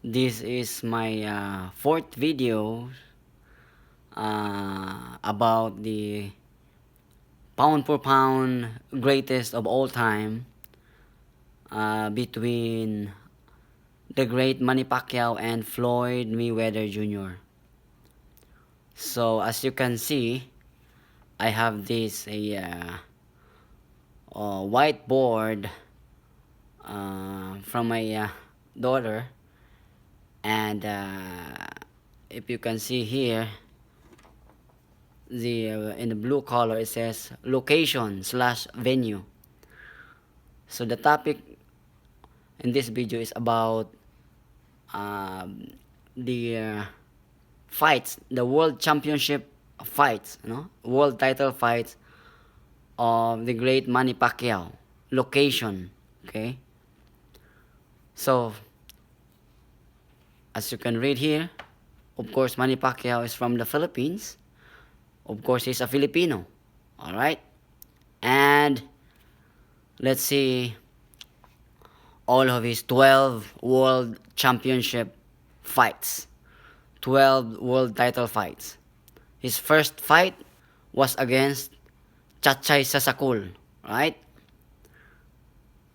This is my fourth video about the pound for pound greatest of all time between the great Manny Pacquiao and Floyd Mayweather Jr. So as you can see, I have this whiteboard from my daughter, and if you can see here, the in the blue color it says location / venue. So the topic in this video is about the fights, the world championship fights, world title fights of the great Manny Pacquiao. Location, okay. So as you can read here, of course, Manny Pacquiao is from the Philippines. Of course, he's a Filipino. All right, and let's see all of his 12 world championship fights, 12 world title fights. His first fight was against Chachay Sasakul, right?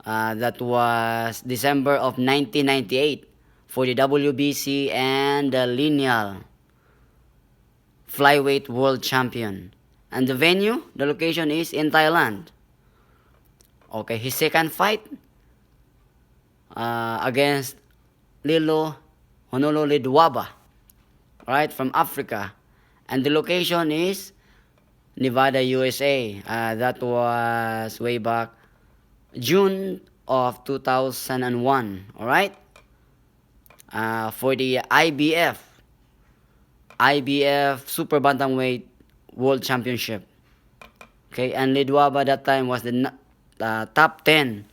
That was December of 1998 for the WBC and the lineal flyweight world champion. And the venue, the location is in Thailand. Okay, his second fight against Lilo Honoluluwaba, right, from Africa. And the location is Nevada, USA. That was way back June of 2001, all right? For the IBF Super Bantamweight World Championship. Okay, and Lidwaba that time was the top 10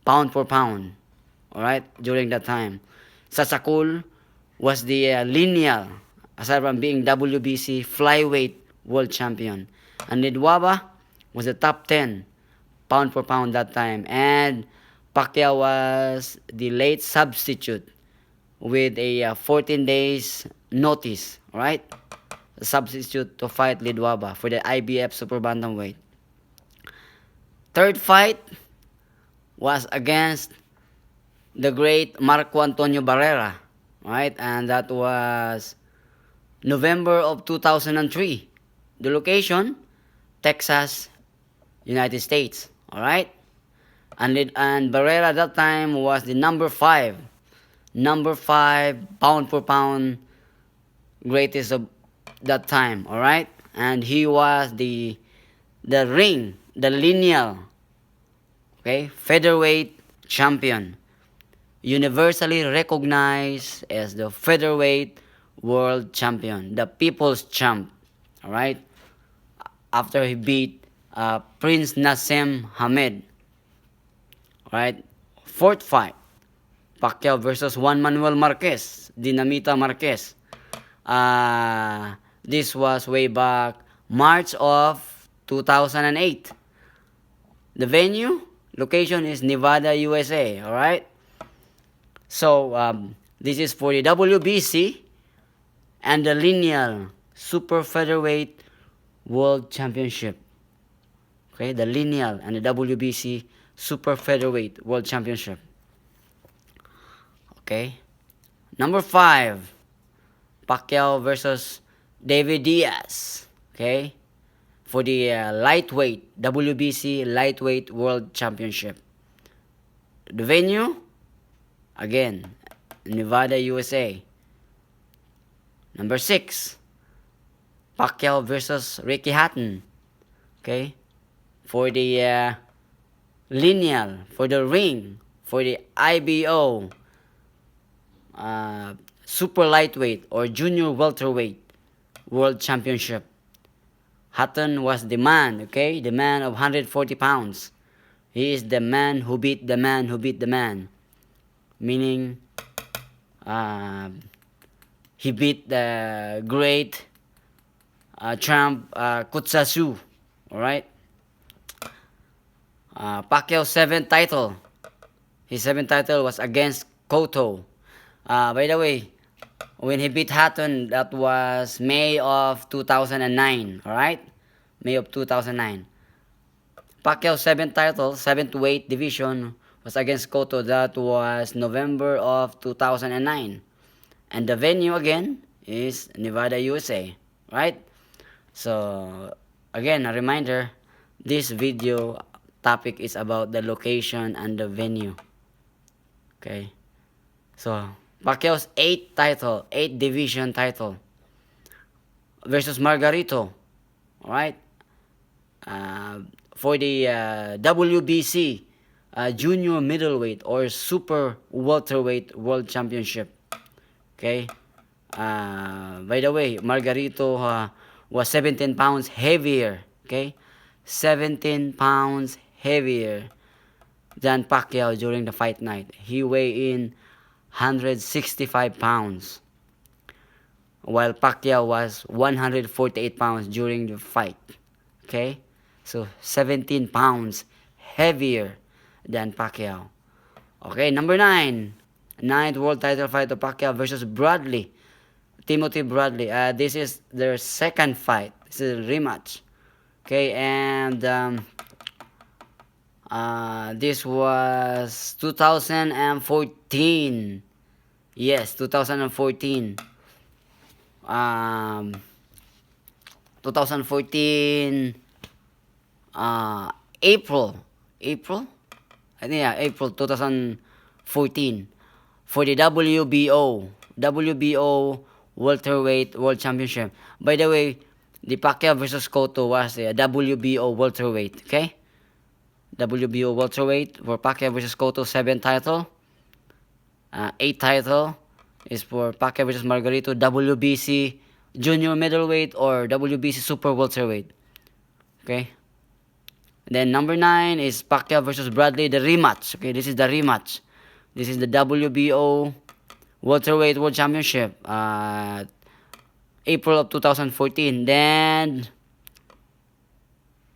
pound for pound, all right, during that time. Sasakul was the lineal, aside from being WBC flyweight world champion. And Lidwaba was the top 10 pound for pound that time. And Pacquiao was the late substitute with a 14 days notice, right? A substitute to fight Lidwaba for the IBF Super Bantamweight. Third fight was against the great Marco Antonio Barrera, right? And that was November of 2003. The location, Texas, United States, all right? And Barrera that time was the number 5 pound for pound greatest of that time, all right? And he was the lineal, okay, featherweight champion, universally recognized as the featherweight world champion, the people's champ, all right? After he beat Prince Nassim Hamed, all right? Fourth fight, Pacquiao versus Juan Manuel Marquez, Dinamita Marquez. This was way back March of 2008. The venue, location is Nevada, USA, all right? So this is for the WBC and the lineal super featherweight world championship. Okay, the lineal and the WBC super featherweight world championship. Okay, number 5, Pacquiao versus David Diaz. Okay, for the lightweight WBC lightweight world championship. The venue, again, Nevada, USA. Number 6, Pacquiao versus Ricky Hatton. Okay, for the lineal, for the ring, for the IBO super lightweight or junior welterweight world championship. Hatton was the man, okay, the man of 140 pounds. He is the man who beat the man who beat the man. Meaning, he beat the great champ Kutsasu, alright? Pacquiao's 7th title. His 7th title was against Cotto. By the way, when he beat Hatton, that was May of 2009. All right, May of 2009. Pacquiao's seventh title, 7 to 8 division, was against Cotto. That was November of 2009. And the venue again is Nevada, USA. Right? So, again, a reminder, this video topic is about the location and the venue. Okay? So, Pacquiao's 8 division title versus Margarito. Alright? Uh, for the WBC junior middleweight or super welterweight world championship. Okay? By the way, Margarito was 17 pounds heavier. Okay? 17 pounds heavier than Pacquiao during the fight night. He weighed in 165 pounds, while Pacquiao was 148 pounds during the fight. Okay? So, 17 pounds heavier than Pacquiao. Okay, number 9. Ninth world title fight of Pacquiao versus Bradley. Timothy Bradley. This is their second fight. This is a rematch. Okay, and this was 2014. Yes, 2014. 2014 April, I think, yeah, April 2014, for the WBO welterweight world championship. By the way, the Pacquiao versus Cotto was a WBO welterweight. Okay, WBO welterweight for Pacquiao versus Cotto, 7 title. 8 title is for Pacquiao versus Margarito, WBC junior middleweight or WBC super welterweight. Okay. Then number 9 is Pacquiao versus Bradley, the rematch. Okay, this is the rematch. This is the WBO welterweight world championship. April of 2014. Then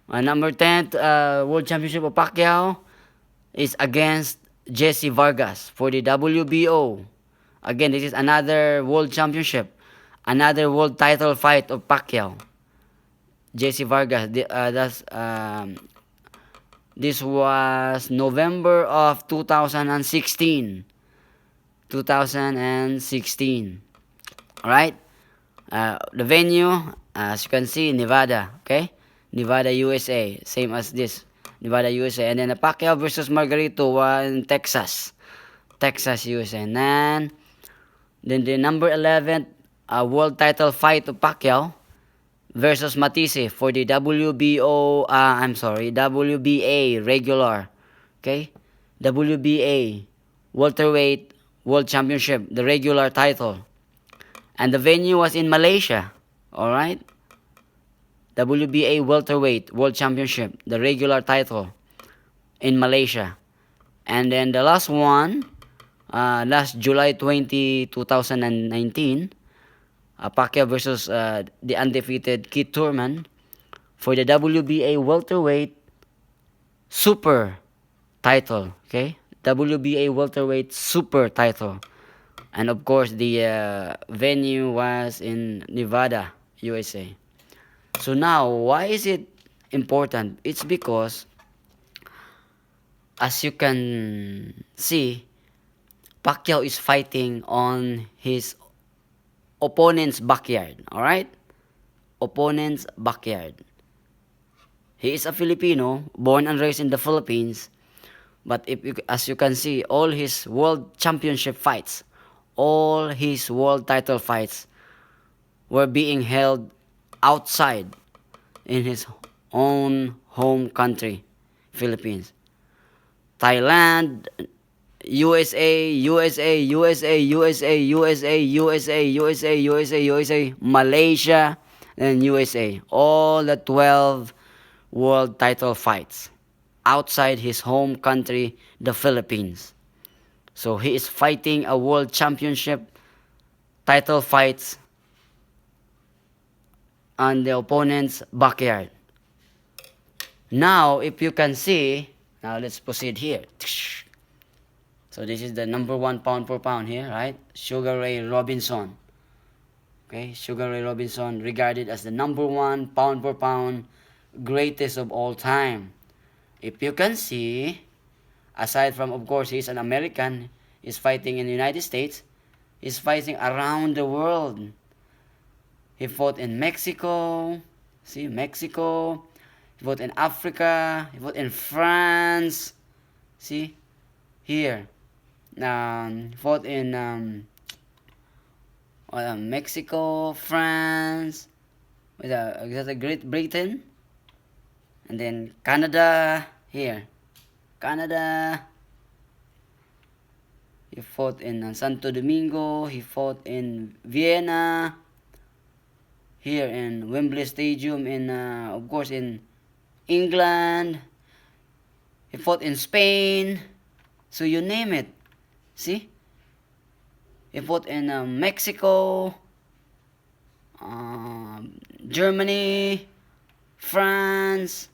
number 10 world championship of Pacquiao is against Jesse Vargas for the WBO. Again, this is another world championship, another world title fight of Pacquiao. Jesse Vargas. This was November of 2016. 2016. Alright? The venue, as you can see, Nevada. Okay? Nevada, USA. Same as this. Nevada, USA. And then the Pacquiao versus Margarito was in Texas. Texas, USA. And then the number 11 world title fight of Pacquiao versus Matisse for the WBA regular. Okay? WBA welterweight world championship, the regular title. And the venue was in Malaysia. Alright? WBA welterweight world championship, the regular title in Malaysia. And then the last one, last July 20, 2019, Pacquiao versus the undefeated Keith Thurman for the WBA welterweight super title. Okay, WBA welterweight super title, and of course the venue was in Nevada, USA. So now, why is it important? It's because, as you can see, Pacquiao is fighting on his opponent's backyard. Alright? Opponent's backyard. He is a Filipino, born and raised in the Philippines. But as you can see, all his world championship fights, all his world title fights were being held outside in his own home country, Philippines. Thailand, USA, Malaysia, and USA. All the 12 world title fights outside his home country, the Philippines. So he is fighting a world championship title fights on the opponent's backyard. Now, if you can see, now let's proceed here. So this is the number one pound for pound here, right? Sugar Ray Robinson. Okay, Sugar Ray Robinson regarded as the number one pound for pound greatest of all time. If you can see, aside from, of course, he's an American, he's fighting in the United States, he's fighting around the world. He fought in Mexico, see, Mexico. He fought in Africa, he fought in France, see, here. He fought in Mexico, France, with Great Britain, and then Canada, here. Canada. He fought in Santo Domingo, he fought in Vienna, here in Wembley Stadium, in of course in England. He fought in Spain, so you name it. See? He fought in Mexico, Germany, France,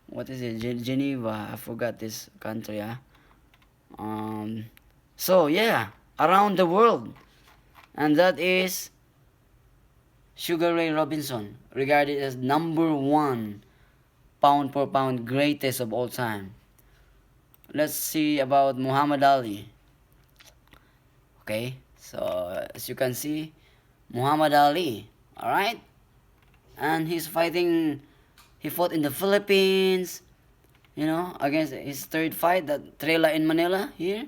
what is it? Geneva. I forgot this country. So yeah, around the world, and that is Sugar Ray Robinson, regarded as number one pound for pound greatest of all time. Let's see about Muhammad Ali. Okay, so as you can see, Muhammad Ali, alright? And he's fighting, he fought in the Philippines, you know, against his third fight, that Trela in Manila, here.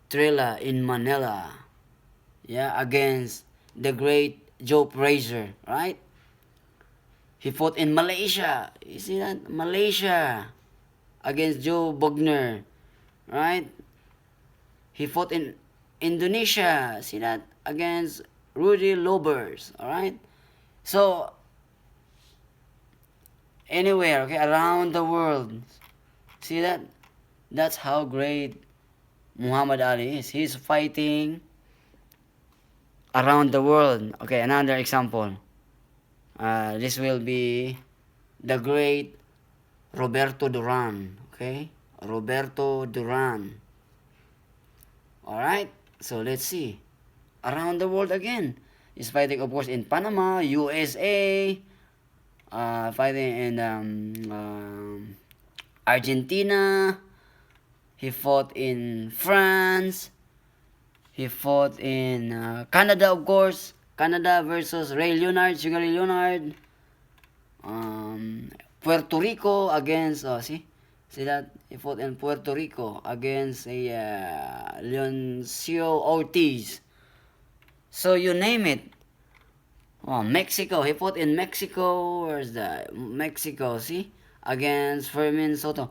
Trela in Manila. Yeah, against the great Joe Frazier, right? He fought in Malaysia. You see that? Malaysia against Joe Bogner, right? He fought in Indonesia. See that? Against Rudy Lobers, alright? So, anywhere, okay, around the world. See that? That's how great Muhammad Ali is. He's fighting around the world. Okay, another example. This will be the great Roberto Duran. Okay, Roberto Duran. Alright, so let's see. Around the world again. He's fighting, of course, in Panama, USA, fighting in Argentina. He fought in France. He fought in Canada, of course. Canada versus Ray Leonard, Sugar Ray Leonard. Puerto Rico against, see that? He fought in Puerto Rico against a Leoncio Ortiz. So you name it. Oh, Mexico. He fought in Mexico. Where's the Mexico? See, against Fermin Soto.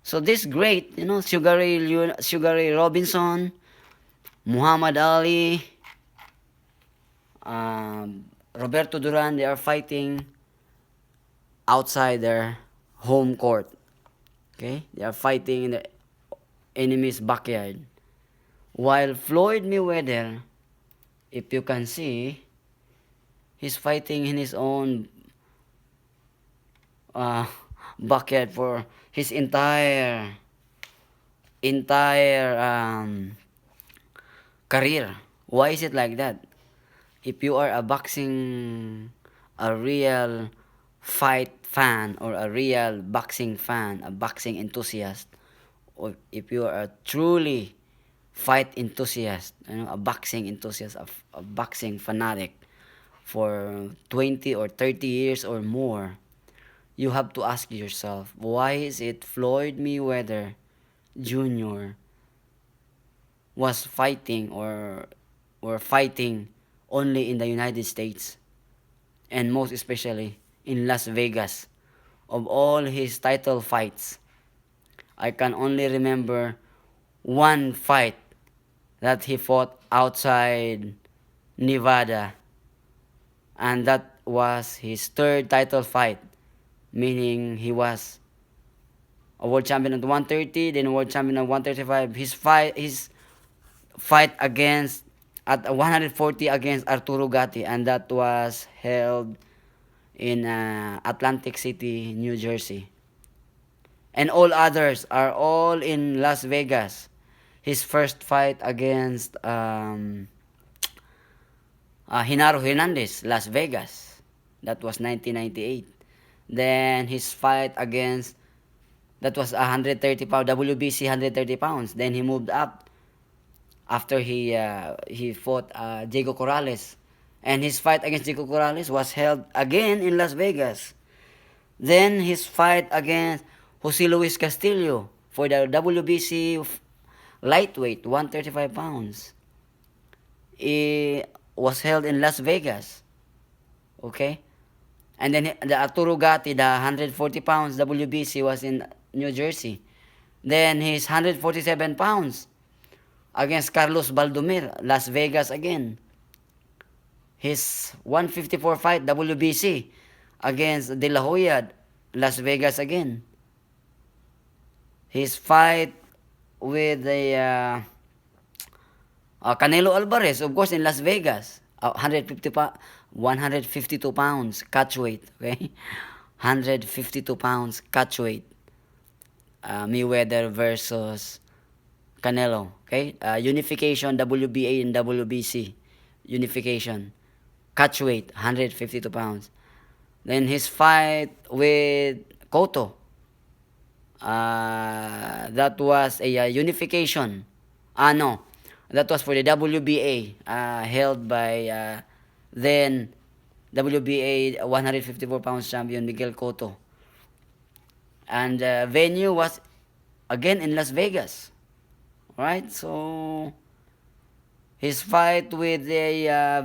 So this great, you know, Sugar Ray Robinson, Muhammad Ali, Roberto Duran. They are fighting outside their home court. Okay, they are fighting in the enemy's backyard. While Floyd Mayweather, if you can see, he's fighting in his own backyard for his entire career. Why is it like that? If you are a real fight fan, or a real boxing fan, a boxing enthusiast, or if you are a truly fight enthusiast, you know, a boxing enthusiast, a boxing fanatic for 20 or 30 years or more, you have to ask yourself, why is it Floyd Mayweather Jr. was fighting or fighting only in the United States, and most especially in Las Vegas? Of all his title fights, I can only remember one fight that he fought outside Nevada, and that was his third title fight, meaning he was a world champion at 130, then a world champion at 135. His fight against at 140 against Arturo Gatti, and that was held in Atlantic City, New Jersey. And all others are all in Las Vegas. His first fight against Hinaro Hernandez, Las Vegas. That was 1998. Then his fight against, that was 130 pounds, WBC 130 pounds. Then he moved up after he fought Diego Corrales. And his fight against Diego Corrales was held again in Las Vegas. Then his fight against Jose Luis Castillo for the WBC lightweight, 135 pounds. It was held in Las Vegas. Okay? And then the Arturo Gatti, the 140 pounds WBC, was in New Jersey. Then his 147 pounds against Carlos Baldomir, Las Vegas again. His 154 fight WBC against De La Hoya, Las Vegas again. His fight with the Canelo Alvarez, of course, in Las Vegas, 152 pounds catch weight, okay? 152 pounds catch weight. Mayweather versus Canelo, okay? Unification, WBA and WBC. Unification. Catch weight, 152 pounds. Then his fight with Cotto, that was a unification. No, that was for the WBA, held by then WBA 154 pounds champion Miguel Cotto. And venue was again in Las Vegas. Right? So his fight with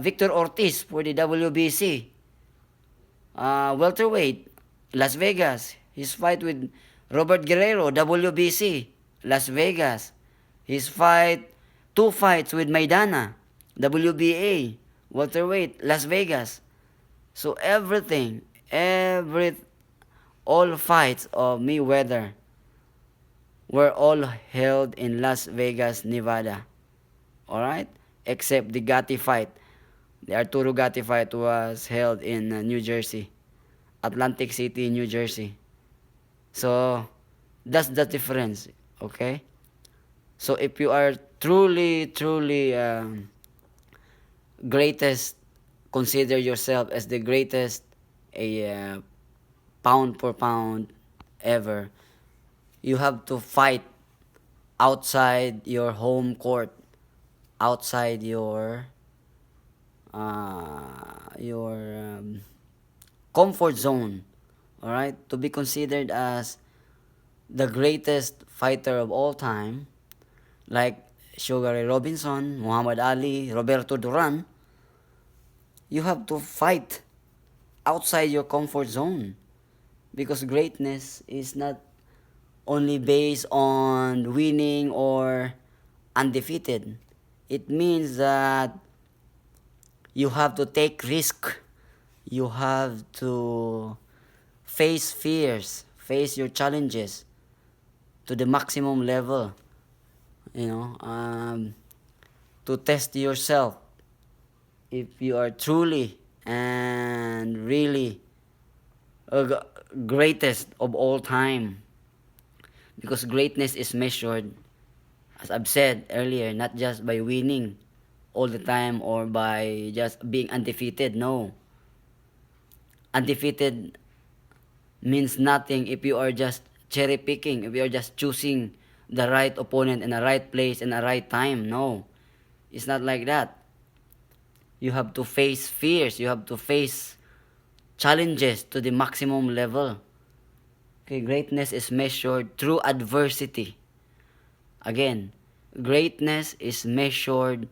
Victor Ortiz for the WBC welterweight, Las Vegas. His fight with Robert Guerrero, WBC, Las Vegas. His fight, 2 fights with Maidana, WBA, welterweight, Las Vegas. So everything, all fights of Mayweather were all held in Las Vegas, Nevada. Alright? Except the Gatti fight. The Arturo Gatti fight was held in New Jersey. Atlantic City, New Jersey. So, that's the difference. Okay? So, if you are truly greatest, consider yourself as the greatest pound for pound ever, you have to fight outside your home court, outside your comfort zone, all right, to be considered as the greatest fighter of all time, like Sugar Ray Robinson, Muhammad Ali, Roberto Duran. You have to fight outside your comfort zone, because greatness is not only based on winning or undefeated. It means that you have to take risk. You have to face fears, face your challenges to the maximum level, to test yourself if you are truly and really greatest of all time. Because greatness is measured, as I've said earlier, not just by winning all the time or by just being undefeated. No. Undefeated means nothing if you are just cherry picking, if you are just choosing the right opponent in the right place and the right time. No. It's not like that. You have to face fears. You have to face challenges to the maximum level. Okay, greatness is measured through adversity. Again, greatness is measured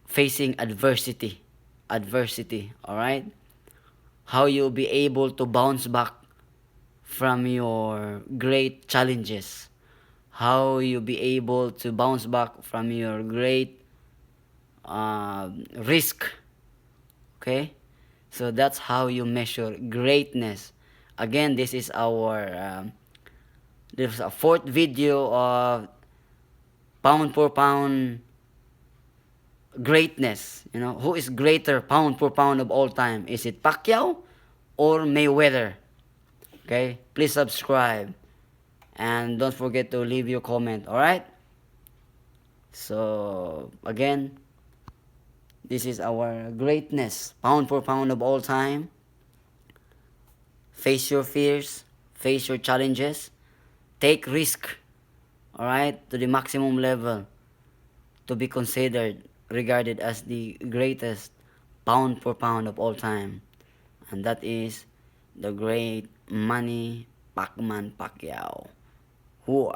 facing adversity. Adversity, alright? How you'll be able to bounce back from your great challenges. How you'll be able to bounce back from your great risk. Okay? So that's how you measure greatness. Again, this is our there's a 4th video of pound for pound greatness. Who is greater pound for pound of all time? Is it Pacquiao or Mayweather? Okay, please subscribe and don't forget to leave your comment. All right. So again, this is our greatness, pound for pound of all time. Face your fears, face your challenges, take risk, all right, to the maximum level to be considered, regarded as the greatest pound for pound of all time. And that is the great Manny Pacman Pacquiao. Who